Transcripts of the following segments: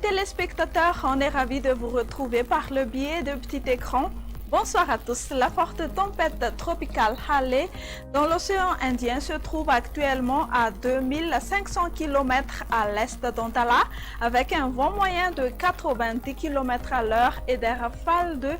téléspectateurs, on est ravis de vous retrouver par le biais de Petit Écran. Bonsoir à tous. La forte tempête tropicale Haley dans l'océan Indien se trouve actuellement à 2500 km à l'est d'Antala avec un vent moyen de 90 km à l'heure et des rafales de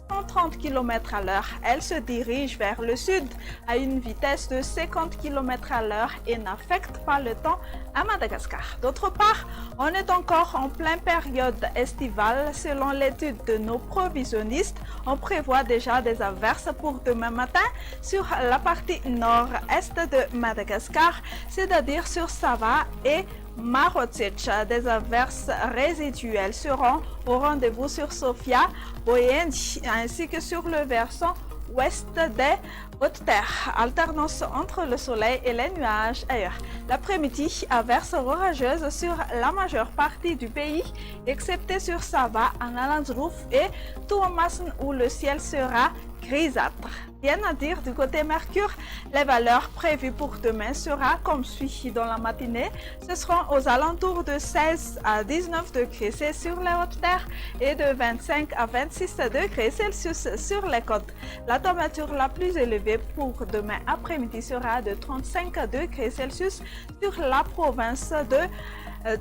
130 km à l'heure. Elle se dirige vers le sud à une vitesse de 50 km à l'heure et n'affecte pas le temps à Madagascar. D'autre part, on est encore en pleine période estivale. Selon l'étude de nos provisionnistes, on prévoit déjà des averses pour demain matin sur la partie nord-est de Madagascar, c'est-à-dire sur Sava et Marotsic. Des averses résiduelles seront au rendez-vous sur Sofia, Boyendi, ainsi que sur le versant ouest des Hautes-Terres. Alternance entre le soleil et les nuages ailleurs. L'après-midi, averses orageuses sur la majeure partie du pays, excepté sur Sava, Analandrouf et Touamassn où le ciel sera grisâtre. Rien à dire du côté Mercure, les valeurs prévues pour demain sera comme suit dans la matinée. Ce seront aux alentours de 16 à 19 degrés C sur les Hautes-Terres et de 25 à 26 degrés Celsius sur les côtes. La température la plus élevée pour demain après-midi sera de 35 degrés Celsius sur la province de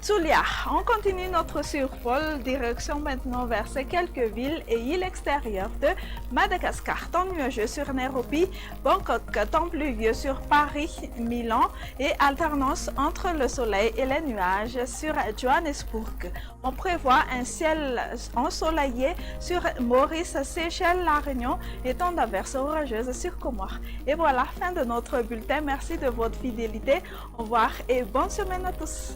Zulia. On continue notre survol, direction maintenant vers ces quelques villes et îles extérieures de Madagascar. Temps nuageux sur Nairobi, Bangkok, temps pluvieux sur Paris, Milan et alternance entre le soleil et les nuages sur Johannesburg. On prévoit un ciel ensoleillé sur Maurice, Seychelles, La Réunion et temps d'averses orageuses sur Comores. Et voilà, fin de notre bulletin. Merci de votre fidélité. Au revoir et bonne semaine à tous.